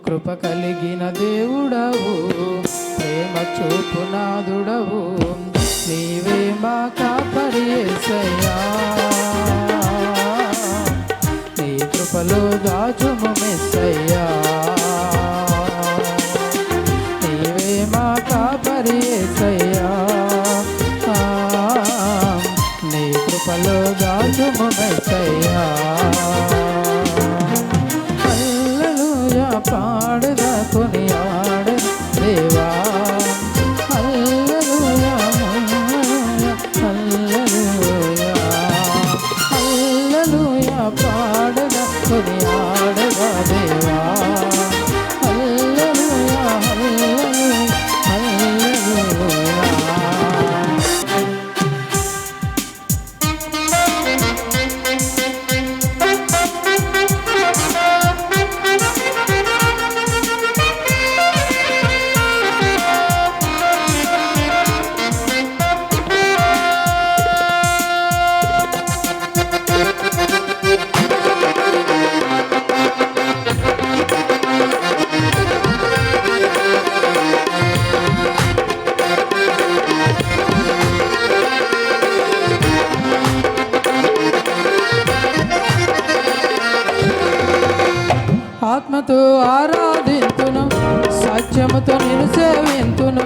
కృప కలిగిన దేవుడవు, ప్రేమ చూపునాదుడవు, నీవే మా కాపరి యేసయ్యా. నీ కృపలో దాచుము మెస్సయ్యా, నీవే మా కాపరి యేసయ్యా. నీ కృపలో దాచుము మెస్సయ్యా. పాడుదా కొనియాడ దేవా, హల్లెలూయా హల్లెలూయా హల్లెలూయా. పాడుదా కొనియాడగా దేవా, హల్లెలూయా హల్లెలూయా హల్లెలూయా. ఆత్మతో ఆరాధింతును, సత్యముతో నిన్ను సేవింతును,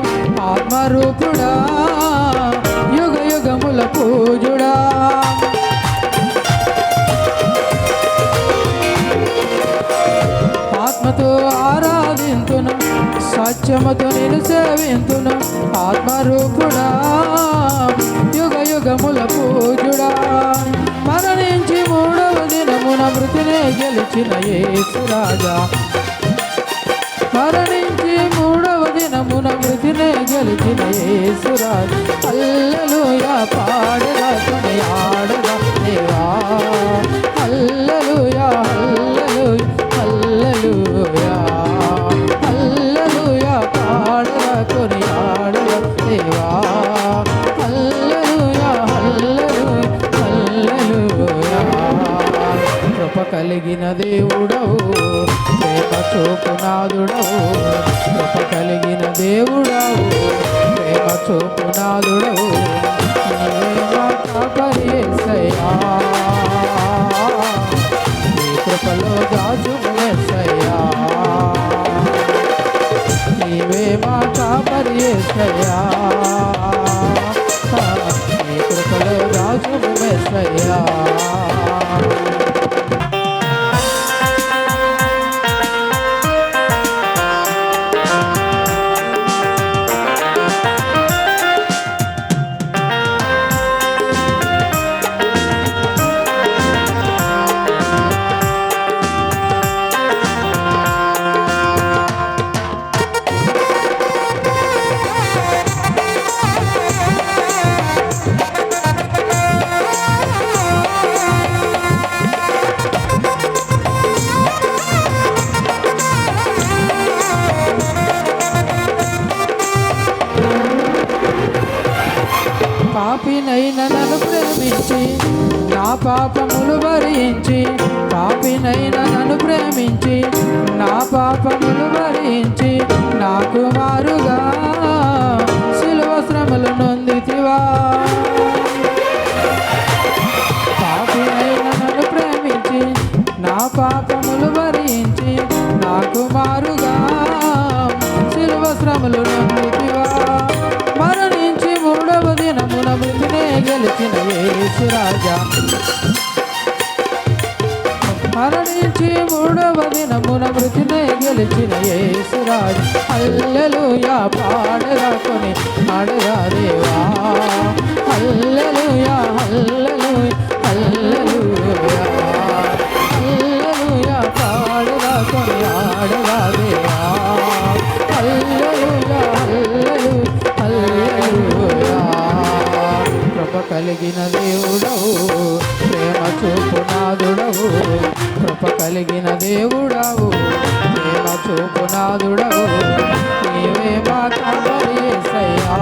ఆత్మరూపుడా యుగ యుగముల పూజుడా. ఆత్మతో ఆరాధింతును, సత్యముతో నిన్ను సేవింతును, ఆత్మరూపుడా యుగ యుగముల పూజుడా. మరణించి మూడవ దినమున మృతినే గెలిచిన యేసురాజా, మరణించి మూడవ దినమున మృతినే గెలిచిన యేసురాజా. హల్లెలూయా పాడగా కొనియాడగా దేవా, హల్లెలూయా హల్లెలూయా హల్లెలూయా హల్లెలూయా. పాడగా కొనియాడగా దేవా, హల్లెలూయా హల్లెలూయా హల్లెలూయా. కృప కలిగిన దేవుడవు, ప్రేమ చూపునాదుడవు, కృప కలిగిన దేవుడవు, ప్రేమ చూపునాదుడవు, నీవే మా కాపరి యేసయ్యా. నీ కృపలో దాచుము యేసయ్యా, నీవే మా కాపరి యేసయ్యా. నీ కృపలో దాచుము యేసయ్యా. పాపినైన నన్ను ప్రేమించి నా పాపములు భరించి, పాపినైన నన్ను ప్రేమించి నా పాపములు భరించి, నాకు మారుగా శిలువ శ్రమలు నొందితివా. పాపినైన నన్ను ప్రేమించి నా పాపములు భరించి, నాకు మారుగా శిలువ శ్రమలు నొందితివా. మరణించి మూడవ దినమున మృతినే గెలిచిన యేసురాజా, మరణించి మూడవ దినమున మృతినే గెలిచిన యేసురాజా. హల్లెలూయా పాడగా కొనియాడగా దేవా, హల్లెలూయా హల్లెలూయా హల్లెలూయా హల్లెలూయా. పాడగా కొనియాడగా దేవా, హల్లెలూయా హల్లెలూయా హల్లెలూయా. కృప కలిగిన దేవుడవు, ప్రేమ చూపునాదుడవు, కృప కలిగిన దేవుడవు, ప్రేమ చూపునాదుడవు, నీవే మా కాపరి యేసయ్యా.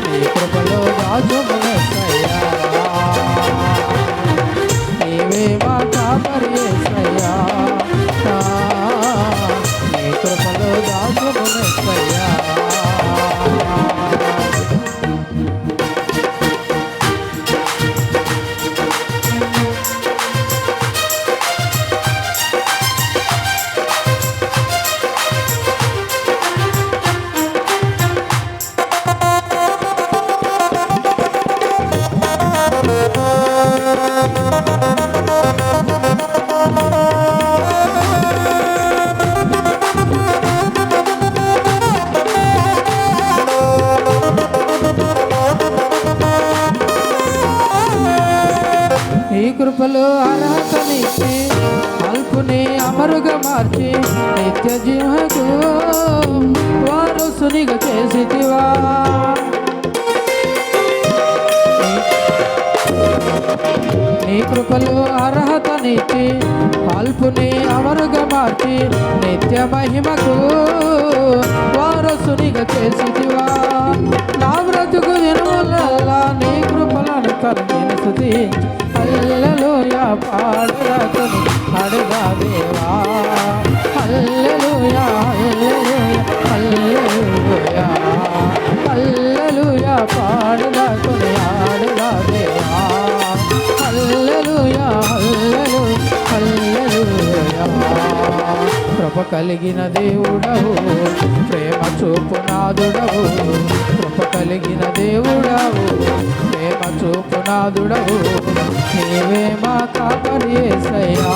నీ కృపలో దాచుము యేసయ్యా, నీవే మా కాపరి యేసయ్యా. అమరుగా మార్చి నిత్య జీవకు వారసునిగా చేసితివా. నీ కృపలో అర్హతనిచ్చి అల్పుని అమరుగా మార్చి నిత్య మహిమకు వారసునిగా చేసితివా. నా బ్రతుకు దినములల్లా నీ కృపలను కలిగిన స్తుతి హల్లెలూయా పాడుదాకుని పాడుదా దేవా. హల్లెలూయా హల్లెలూయా హల్లెలూయా పాడుదాకుని ఆడుదా దేవా. హల్లెలూయా హల్లెలూయా. కృప కలిగిన దేవుడవు ప్రేమ చూపునాదుడవు. కృప కలిగిన దేవుడవు ప్రేమ చూపునాదుడవు. నీవే మా కాపరి యేసయ్యా.